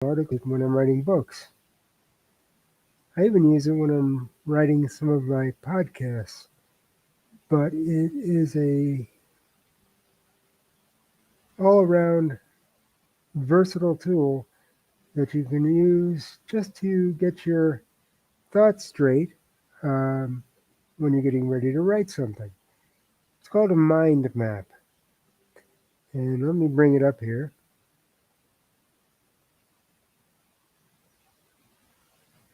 articles when I'm writing books. I even use it when I'm writing some of my podcasts. But it is a all-around versatile tool that you can use just to get your thoughts straight um, when you're getting ready to write something. It's called a mind map. And let me bring it up here.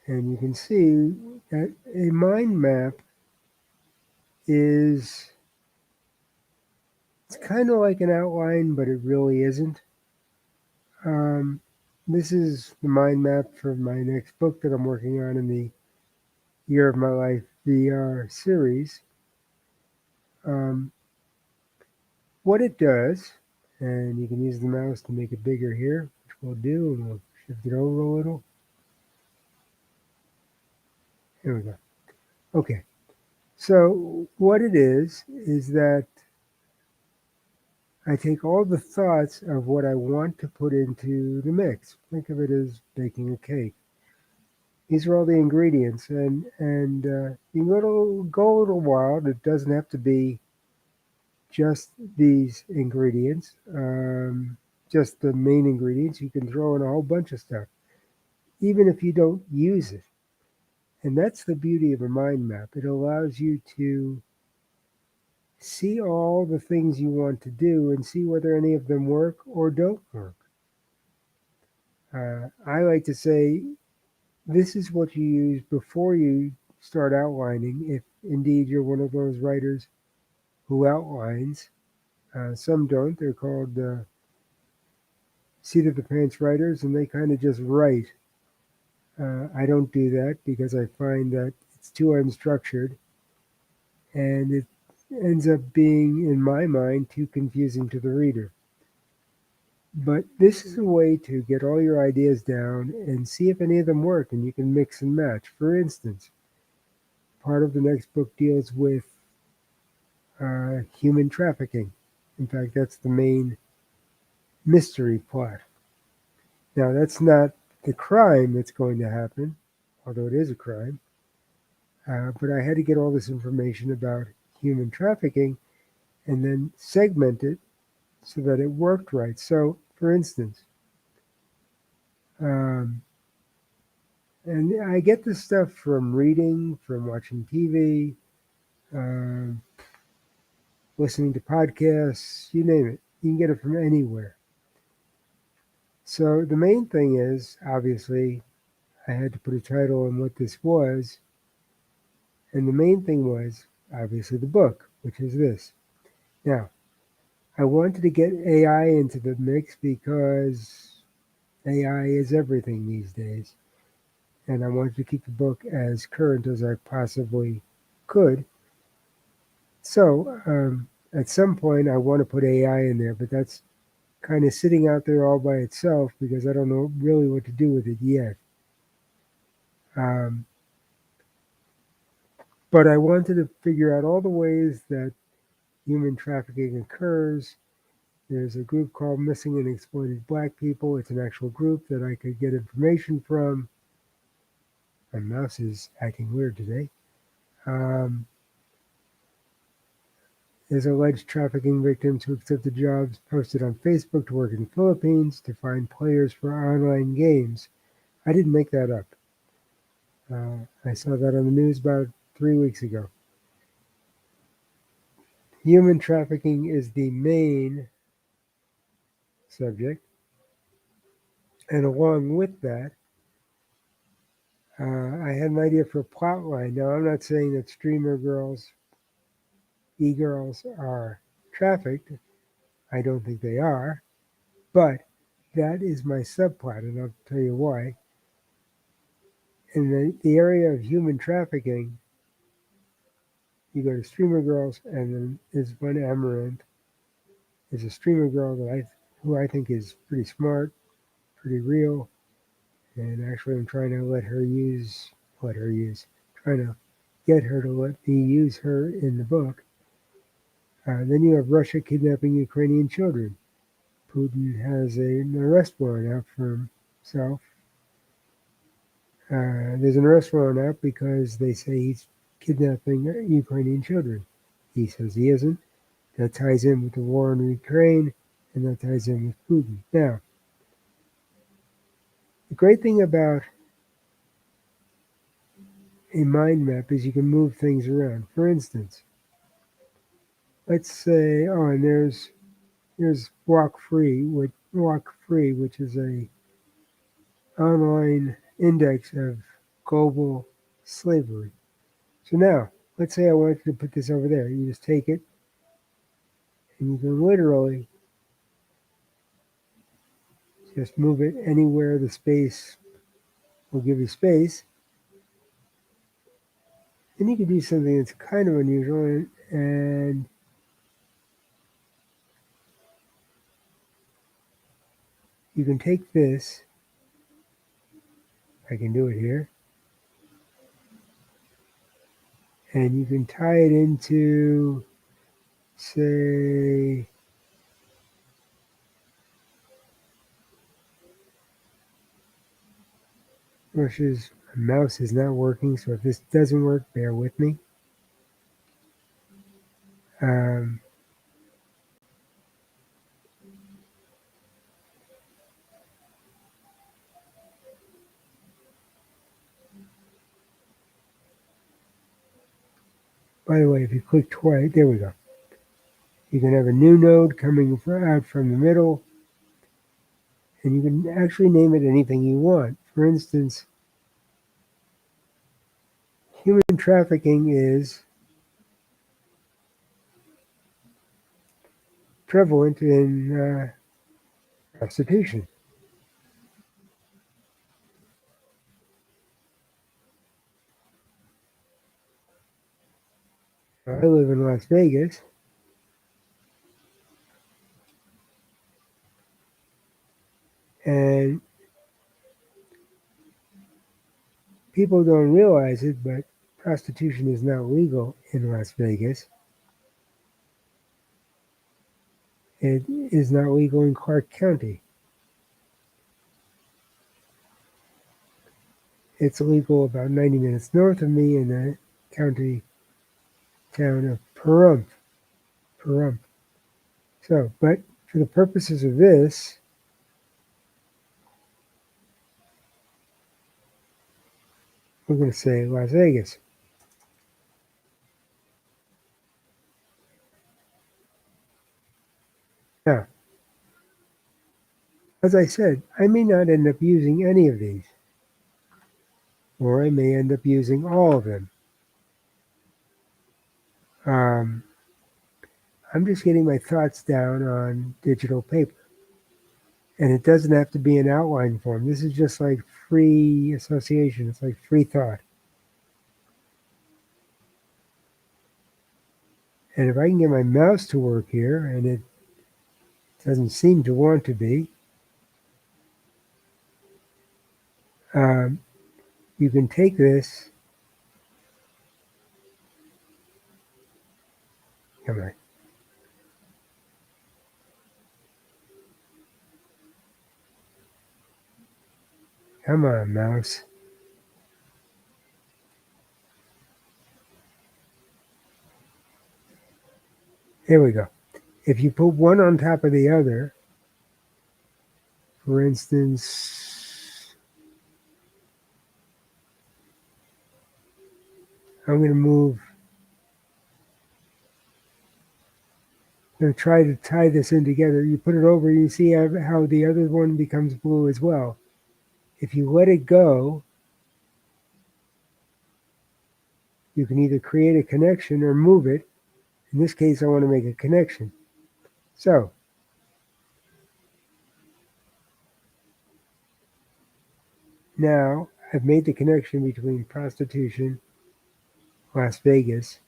And you can see that a mind map is, it's kind of like an outline, but it really isn't. Um, this is the mind map for my next book that I'm working on in the Year of My Life VR series. Um, what it does, and you can use the mouse to make it bigger here, which we'll do, and we'll shift it over a little. Here we go. Okay, so what it is that I take all the thoughts of what I want to put into the mix. Think of it as baking a cake. These are all the ingredients, and you go a little wild. It doesn't have to be just these ingredients, just the main ingredients. You can throw in a whole bunch of stuff, even if you don't use it. And that's the beauty of a mind map. It allows you to see all the things you want to do and see whether any of them work or don't work. I like to say this is what you use before you start outlining, if indeed you're one of those writers who outlines. Some don't. They're called seat of the pants writers, and they kind of just write. I don't do that because I find that it's too unstructured and it ends up being, in my mind, too confusing to the reader. But this is a way to get all your ideas down and see if any of them work, and you can mix and match. For instance, part of the next book deals with human trafficking. In fact, that's the main mystery plot. Now, that's not the crime that's going to happen, although it is a crime. But I had to get all this information about human trafficking and then segment it so that it worked right. So, for instance, um, and I get this stuff from reading, from watching TV, um, listening to podcasts, you name it. You can get it from anywhere. So the main thing is, obviously, I had to put a title on what this was. And the main thing was, obviously, the book, which is this. Now, I wanted to get AI into the mix because AI is everything these days. And I wanted to keep the book as current as I possibly could. So, at some point, I want to put AI in there, but that's kind of sitting out there all by itself because I don't know really what to do with it yet. Um, but I wanted to figure out all the ways that human trafficking occurs. There's a group called Missing and Exploited Black People. It's an actual group that I could get information from. My mouse is acting weird today. Um, there's alleged trafficking victims who accepted jobs posted on Facebook to work in the Philippines to find players for online games. I didn't make that up. I saw that on the news about 3 weeks ago. Human trafficking is the main subject, and along with that, I had an idea for a plot line. Now, I'm not saying that streamer girls, e-girls, are trafficked. I don't think they are, but that is my subplot, and I'll tell you why. In the area of human trafficking, you go to streamer girls, and then there's one Amaranth. There's a streamer girl who I think is pretty smart, pretty real, and actually I'm trying to trying to get her to let me use her in the book. Then you have Russia kidnapping Ukrainian children. Putin has an arrest warrant out for him himself. There's an arrest warrant out because they say he's kidnapping Ukrainian children. He says he isn't. That ties in with the war in Ukraine, and that ties in with Putin. Now, the great thing about a mind map is you can move things around. For instance, let's say, oh, and there's Walk Free, which is a online index of global slavery. So now, let's say I wanted to put this over there. You just take it, and you can literally just move it anywhere the space will give you space. And you can do something that's kind of unusual, and you can take this. I can do it here. And you can tie it into, say, Russia's mouse is not working, so if this doesn't work, bear with me. Um, by the way, if you click twice, there we go. You can have a new node coming out from the middle, and you can actually name it anything you want. For instance, human trafficking is prevalent in prostitution. I live in Las Vegas, and people don't realize it, but prostitution is not legal in Las Vegas. It is not legal in Clark County. It's illegal about 90 minutes north of me in the county town of Pahrump. Pahrump. So, but for the purposes of this, we're going to say Las Vegas. Now, as I said, I may not end up using any of these, or I may end up using all of them. I'm just getting my thoughts down on digital paper. And it doesn't have to be in outline form. This is just like free association. It's like free thought. And if I can get my mouse to work here, and it doesn't seem to want to be, you can take this. Come on. Come on, mouse. Here we go. If you put one on top of the other, for instance, I'm going to move. I'm going to try to tie this in together. You put it over, you see how the other one becomes blue as well. If you let it go, you can either create a connection or move it. In this case, I want to make a connection. So, now I've made the connection between prostitution, Las Vegas,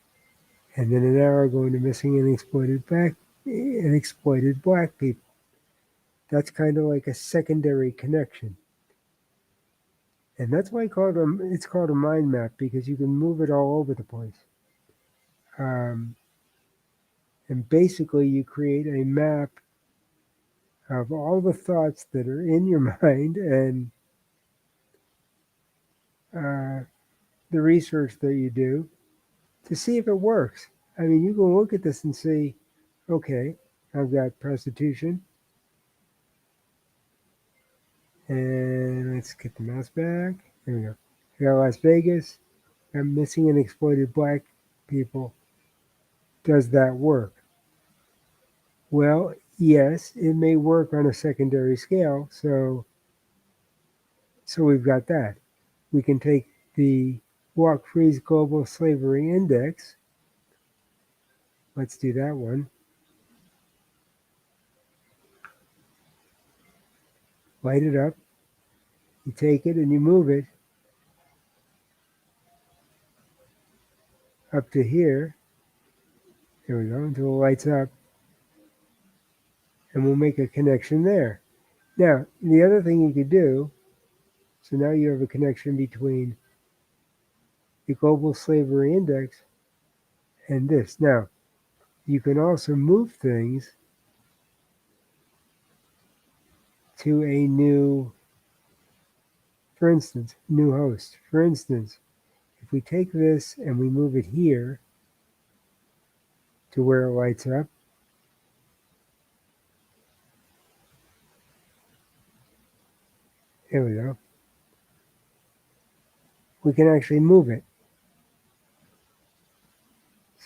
and then an arrow going to missing and exploited black people. That's kind of like a secondary connection. And that's why it's called a mind map, because you can move it all over the place. And basically, you create a map of all the thoughts that are in your mind and uh, the research that you do to see if it works. I mean, you can look at this and see, okay, I've got prostitution, and let's get the mouse back. There we go. I got Las Vegas. I'm missing and exploited black people. Does that work? Well, yes, it may work on a secondary scale. So we've got that. We can take the Walk Free's Global Slavery Index. Let's do that one. Light it up. You take it and you move it up to here. There we go, until it lights up. And we'll make a connection there. Now, the other thing you could do, so now you have a connection between the Global Slavery Index and this. Now, you can also move things to a new, for instance, new host. For instance, if we take this and we move it here to where it lights up, there we go. We can actually move it.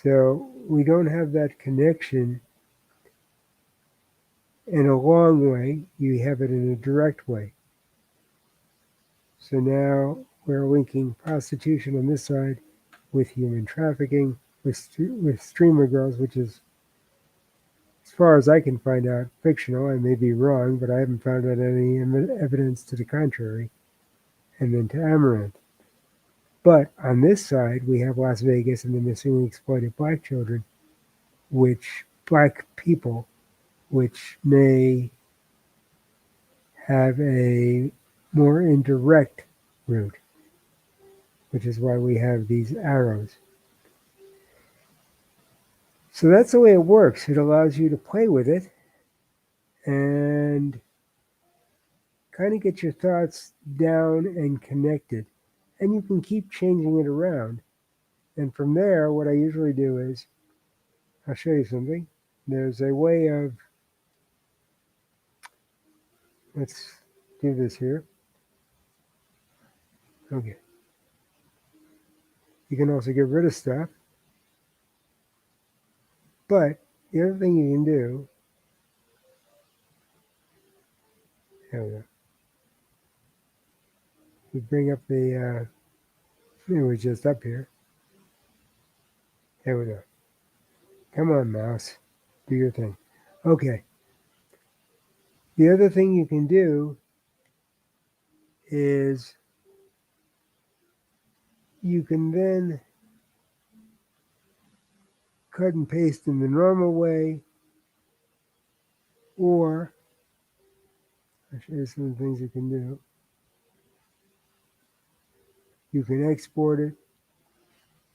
So we don't have that connection in a long way, you have it in a direct way. So now we're linking prostitution on this side with human trafficking, with streamer girls, which is, as far as I can find out, fictional. I may be wrong, but I haven't found out any evidence to the contrary. And then to Amaranth. But on this side, we have Las Vegas and the missing and exploited black children, black people, which may have a more indirect route, which is why we have these arrows. So that's the way it works. It allows you to play with it and kind of get your thoughts down and connected. And you can keep changing it around. And from there, what I usually do is, I'll show you something. There's a way of, let's do this here. Okay. You can also get rid of stuff. But the other thing you can do, there we go. We bring up the, it was just up here. There we go. Come on, mouse. Do your thing. Okay. The other thing you can do is you can then cut and paste in the normal way, or I'll show you some of the things you can do. You can export it.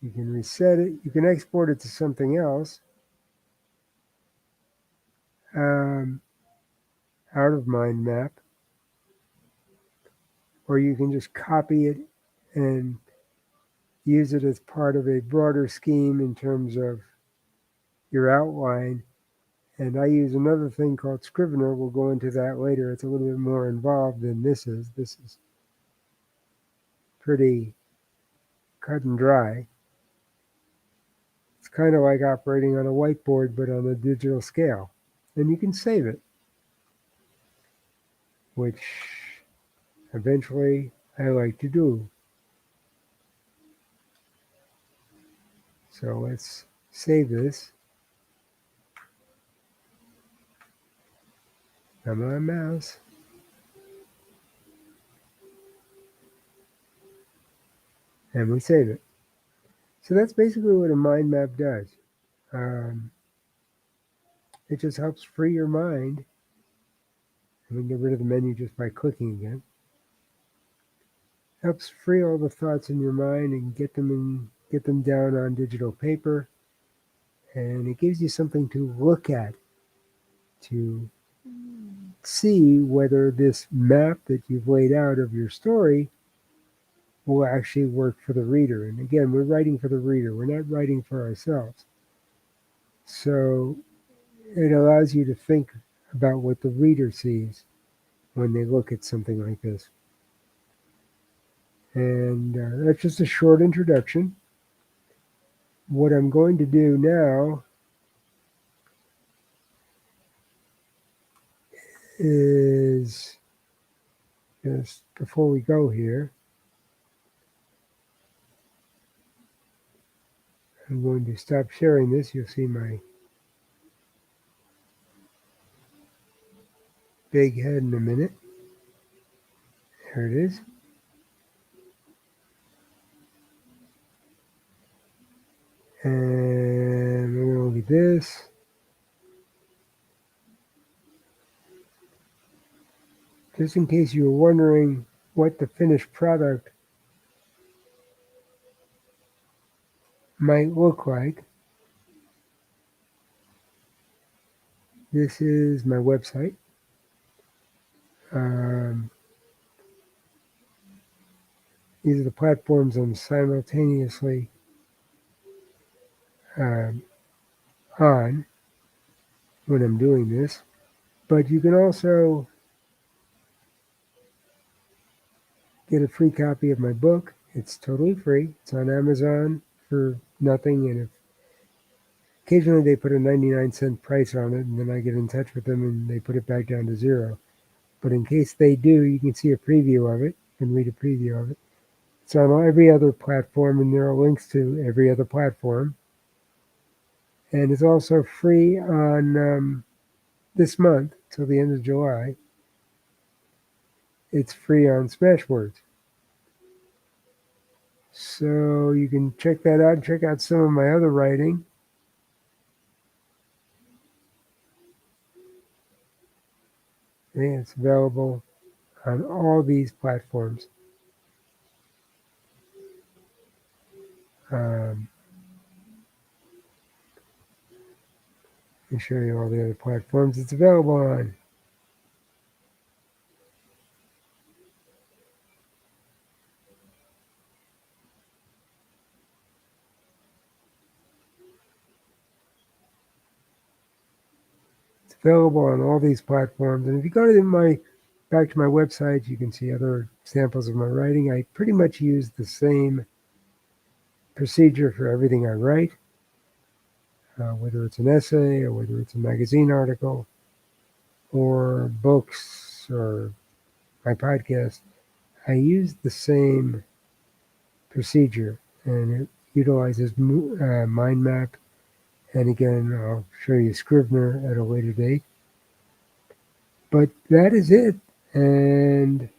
You can reset it. You can export it to something else. Out of mind map. Or you can just copy it and use it as part of a broader scheme in terms of your outline. And I use another thing called Scrivener. We'll go into that later. It's a little bit more involved than this is. This is pretty cut and dry. It's kind of like operating on a whiteboard, but on a digital scale. And you can save it, which eventually I like to do. So let's save this. Come on, mouse. And we save it. So that's basically what a mind map does. It just helps free your mind. And we can get rid of the menu just by clicking again. Helps free all the thoughts in your mind and get them down on digital paper. And it gives you something to look at, to see whether this map that you've laid out of your story will actually work for the reader. And again, we're writing for the reader, we're not writing for ourselves. So it allows you to think about what the reader sees when they look at something like this. And that's just a short introduction. What I'm going to do now is, just before we go here, I'm going to stop sharing this. You'll see my big head in a minute. There it is. And we're going to look at this. Just in case you were wondering what the finished product might look like, this is my website. These are the platforms I'm simultaneously on when I'm doing this. But you can also get a free copy of my book. It's totally free. It's on Amazon for nothing. And if occasionally they put a 99-cent price on it, and then I get in touch with them and they put it back down to zero. But in case they do, you can see a preview of it and read a preview of it. It's on every other platform, and there are links to every other platform. And it's also free on this month till the end of July. It's free on Smashwords. So you can check that out and check out some of my other writing. And it's available on all these platforms. Let me show you all the other platforms it's available on. It's available on all these platforms. And if you go to back to my website, you can see other samples of my writing. I pretty much use the same procedure for everything I write, whether it's an essay or whether it's a magazine article or books or my podcast. I use the same procedure, and it utilizes mind map. And again, I'll show you Scrivener at a later date. But that is it. And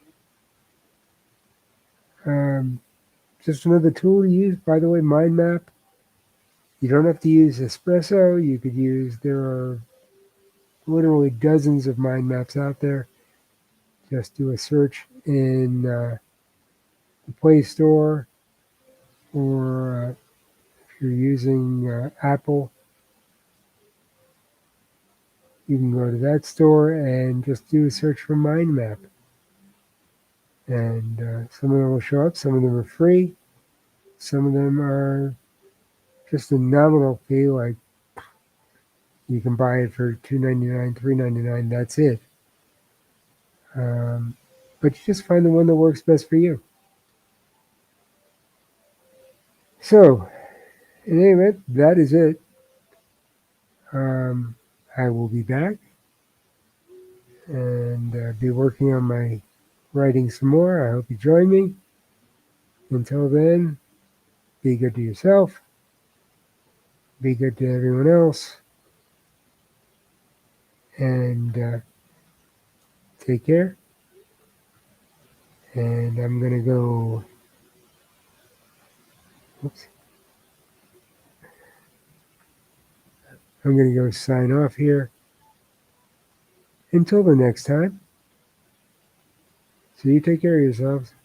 just another tool to use. By the way, mind map. You don't have to use Espresso. You could use, there are literally dozens of mind maps out there. Just do a search in the Play Store, or if you're using Apple, you can go to that store and just do a search for mind map. And some of them will show up. Some of them are free. Some of them are just a nominal fee, like you can buy it for $2.99, $3.99. That's it. But you just find the one that works best for you. So, in any event, that is it. I will be back and be working on my writing some more. I hope you join me. Until then, be good to yourself. Be good to everyone else. And take care. And I'm going to go. Oops. I'm going to go sign off here. Until the next time. So you take care of yourselves.